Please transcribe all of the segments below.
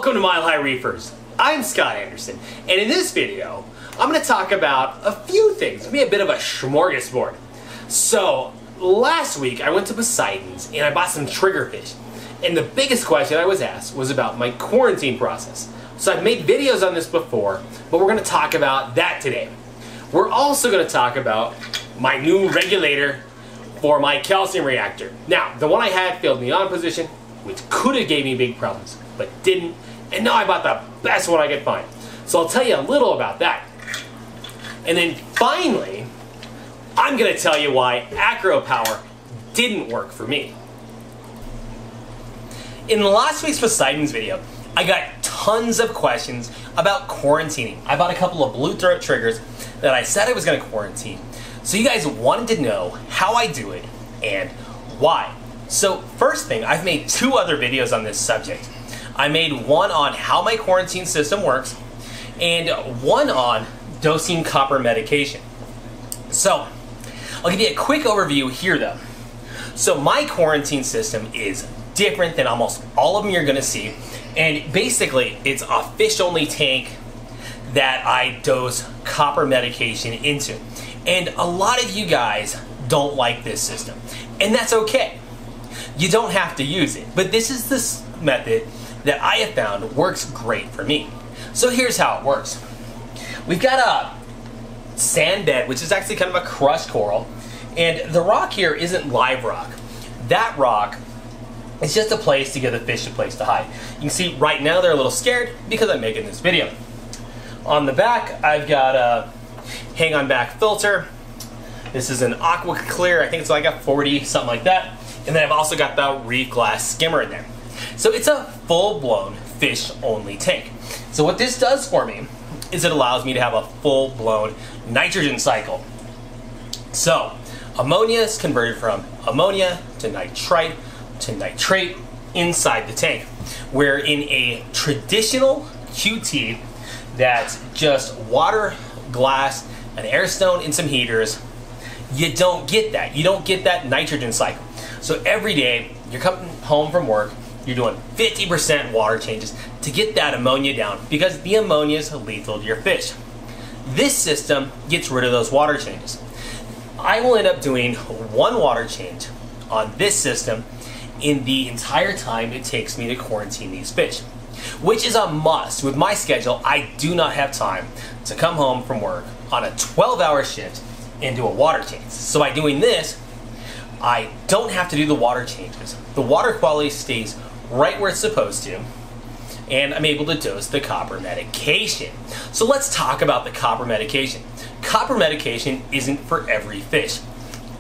Welcome to Mile High Reefers. I'm Scott Anderson, and in this video, I'm going to talk about a few things. It'll be a bit of a smorgasbord. So, last week I went to Poseidon's and I bought some triggerfish. And the biggest question I was asked was about my quarantine process. So I've made videos on this before, but we're going to talk about that today. We're also going to talk about my new regulator for my calcium reactor. Now, the one I had failed me on position, which could have gave me big problems, but didn't. And now I bought the best one I could find. So I'll tell you a little about that. And then finally, I'm going to tell you why AccroPower didn't work for me. In last week's Poseidon's video, I got tons of questions about quarantining. I bought a couple of blue throat triggers that I said I was going to quarantine. So you guys wanted to know how I do it and why. So first thing, I've made two other videos on this subject. I made one on how my quarantine system works and one on dosing copper medication. So I'll give you a quick overview here though. So my quarantine system is different than almost all of them you're going to see, and basically it's a fish only tank that I dose copper medication into. And a lot of you guys don't like this system, and that's okay. You don't have to use it, but this is the method that I have found works great for me. So here's how it works. We've got a sand bed, which is actually kind of a crushed coral, and the rock here isn't live rock. That rock is just a place to give the fish a place to hide. You can see right now they're a little scared because I'm making this video. On the back, I've got a hang on back filter. This is an aqua clear, I think it's like a 40, something like that. And then I've also got the reef glass skimmer in there. So it's a full-blown fish-only tank. So what this does for me is it allows me to have a full-blown nitrogen cycle. So ammonia is converted from ammonia to nitrite to nitrate inside the tank. Where in a traditional QT that's just water, glass, an air stone, and some heaters, you don't get that. You don't get that nitrogen cycle. So every day you're coming home from work, you're doing 50% water changes to get that ammonia down because the ammonia is lethal to your fish. This system gets rid of those water changes. I will end up doing one water change on this system in the entire time it takes me to quarantine these fish, which is a must. With my schedule, I do not have time to come home from work on a 12-hour shift and do a water change. So by doing this, I don't have to do the water changes. The water quality stays right where it's supposed to, and I'm able to dose the copper medication. So let's talk about the copper medication. Copper medication isn't for every fish.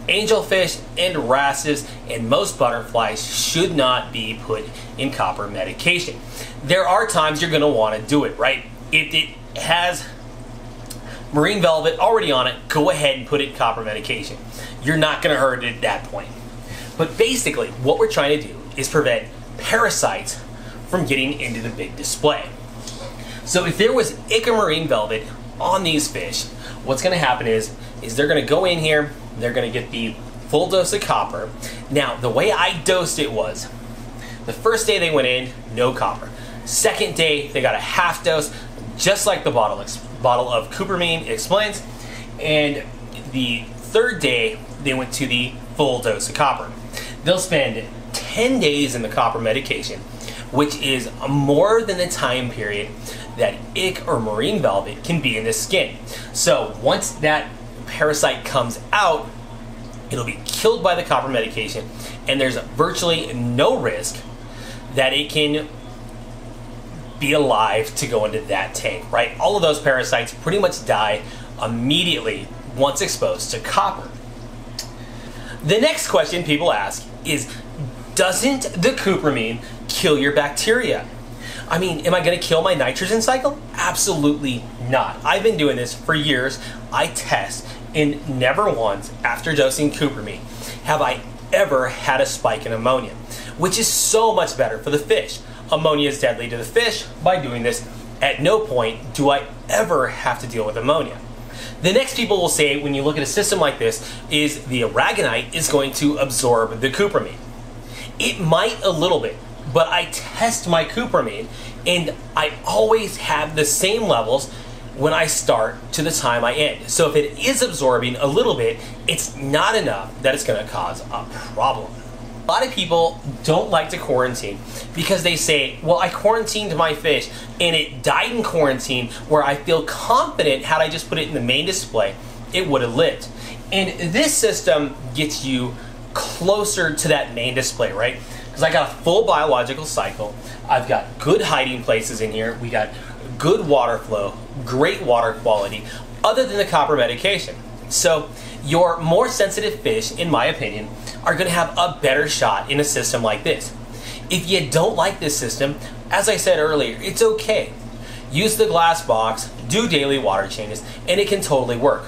Angelfish and wrasses and most butterflies should not be put in copper medication. There are times you're going to want to do it, right? If it has marine velvet already on it, go ahead and put it in copper medication. You're not going to hurt it at that point. But basically, what we're trying to do is prevent parasites from getting into the big display. So if there was ichor marine velvet on these fish, what's going to happen is they're going to go in here, they're going to get the full dose of copper. Now, the way I dosed it was, the first day they went in, no copper. Second day, they got a half dose, just like the bottle of cupramine explains. And the third day, they went to the full dose of copper. They'll spend 10 days in the copper medication, which is more than the time period that ick or marine velvet can be in the skin. So once that parasite comes out, it'll be killed by the copper medication, and there's virtually no risk that it can be alive to go into that tank, right? All of those parasites pretty much die immediately once exposed to copper. The next question people ask is, doesn't the cupramine kill your bacteria? I mean, am I going to kill my nitrogen cycle? Absolutely not. I've been doing this for years. I test, and never once after dosing cupramine have I ever had a spike in ammonia, which is so much better for the fish. Ammonia is deadly to the fish. By doing this, at no point do I ever have to deal with ammonia. The next people will say, when you look at a system like this, is the aragonite is going to absorb the cupramine. It might a little bit, but I test my cupramine, and I always have the same levels when I start to the time I end. So if it is absorbing a little bit, it's not enough that it's gonna cause a problem. A lot of people don't like to quarantine because they say, well, I quarantined my fish and it died in quarantine, where I feel confident had I just put it in the main display, it would have lived. And this system gets you closer to that main display, right? Because I got a full biological cycle, I've got good hiding places in here, we got good water flow, great water quality, other than the copper medication. So your more sensitive fish, in my opinion, are going to have a better shot in a system like this. If you don't like this system, as I said earlier, it's okay. Use the glass box, do daily water changes, and it can totally work.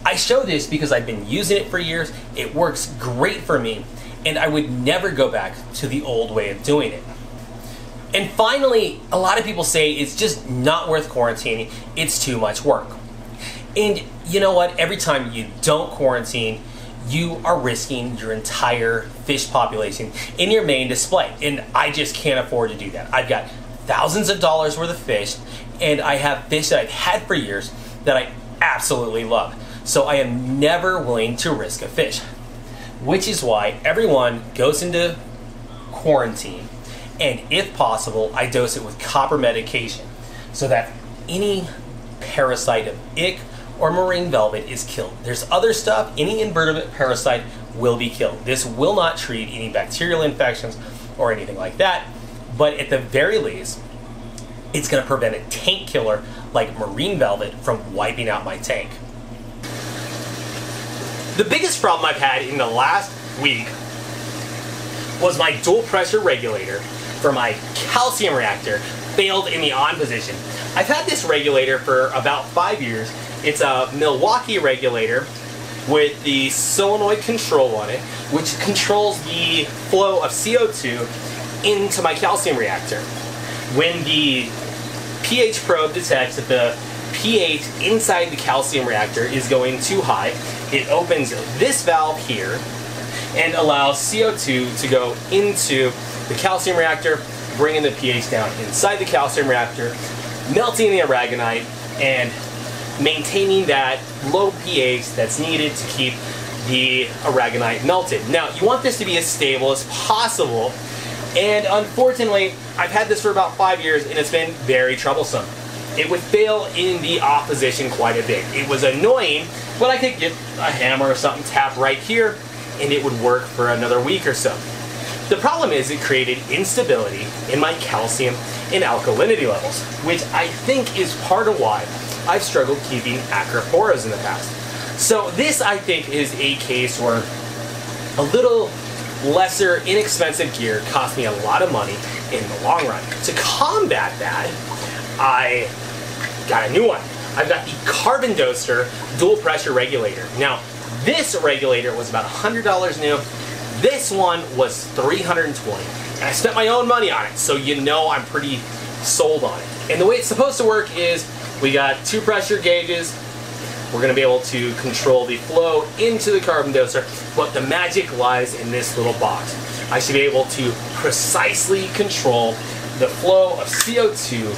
I show this because I've been using it for years, it works great for me, and I would never go back to the old way of doing it. And finally, a lot of people say it's just not worth quarantining, it's too much work. And you know what, every time you don't quarantine, you are risking your entire fish population in your main display. And I just can't afford to do that. I've got thousands of dollars worth of fish, and I have fish that I've had for years that I absolutely love. So I am never willing to risk a fish, which is why everyone goes into quarantine, and if possible, I dose it with copper medication so that any parasite of ick or marine velvet is killed. There's other stuff, any invertebrate parasite will be killed. This will not treat any bacterial infections or anything like that, but at the very least, it's gonna prevent a tank killer like marine velvet from wiping out my tank. The biggest problem I've had in the last week was my dual pressure regulator for my calcium reactor failed in the on position. I've had this regulator for about 5 years. It's a Milwaukee regulator with the solenoid control on it, which controls the flow of CO2 into my calcium reactor. When the pH probe detects that the pH inside the calcium reactor is going too high, it opens this valve here and allows CO2 to go into the calcium reactor, bringing the pH down inside the calcium reactor, melting the aragonite, and maintaining that low pH that's needed to keep the aragonite melted. Now, you want this to be as stable as possible, and unfortunately, I've had this for about 5 years and it's been very troublesome. It would fail in the off position quite a bit. It was annoying, but I could get a hammer or something, tap right here, and it would work for another week or so. The problem is it created instability in my calcium and alkalinity levels, which I think is part of why I've struggled keeping AccroPowers in the past. So this, I think, is a case where a little lesser, inexpensive gear cost me a lot of money in the long run. To combat that, I got a new one. I've got the Carbon Doser dual pressure regulator. Now, this regulator was about $100 new. This one was $320, and I spent my own money on it, so you know I'm pretty sold on it. And the way it's supposed to work is we got 2 pressure gauges. We're going to be able to control the flow into the Carbon Doser, but the magic lies in this little box. I should be able to precisely control the flow of CO2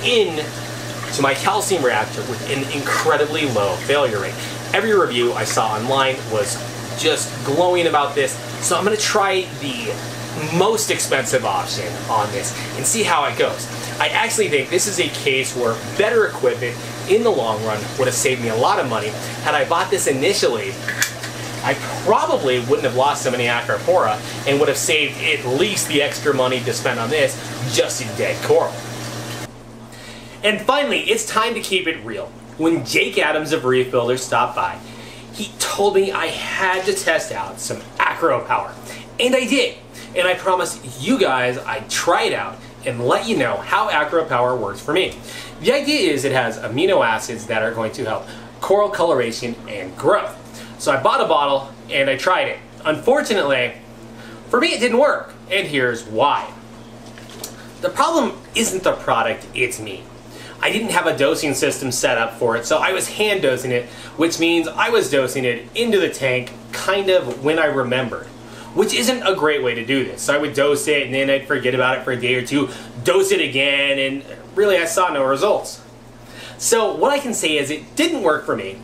into my calcium reactor with an incredibly low failure rate. Every review I saw online was just glowing about this, so I'm going to try the most expensive option on this and see how it goes. I actually think this is a case where better equipment in the long run would have saved me a lot of money. Had I bought this initially, I probably wouldn't have lost so many AccroPower and would have saved at least the extra money to spend on this just in dead coral. And finally, it's time to keep it real. When Jake Adams of Reef Builders stopped by, he told me I had to test out some AccroPower. And I did. And I promised you guys I'd try it out and let you know how AccroPower works for me. The idea is it has amino acids that are going to help coral coloration and growth. So I bought a bottle and I tried it. Unfortunately, for me it didn't work, and here's why. The problem isn't the product, it's me. I didn't have a dosing system set up for it, so I was hand dosing it, which means I was dosing it into the tank kind of when I remembered. which isn't a great way to do this. So I would dose it and then I'd forget about it for a day or two, dose it again, and really I saw no results. So what I can say is it didn't work for me,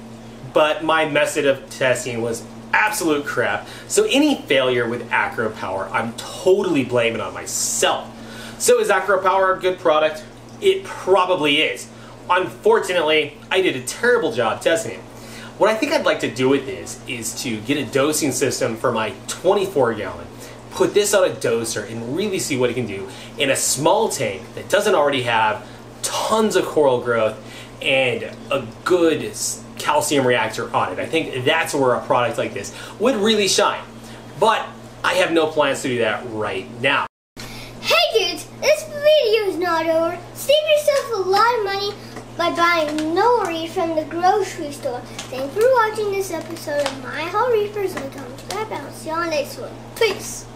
but my method of testing was absolute crap. So any failure with AccroPower, I'm totally blaming on myself. So is AccroPower a good product? It probably is. Unfortunately, I did a terrible job testing it. What I think I'd like to do with this is to get a dosing system for my 24 gallon, put this on a doser and really see what it can do in a small tank that doesn't already have tons of coral growth and a good calcium reactor on it. I think that's where a product like this would really shine. But I have no plans to do that right now. Hey dudes, this video is not over. Save yourself a lot of money by buying nori from the grocery store. Thanks for watching this episode of My Haul Reefers. I'll see you on the next one. Peace.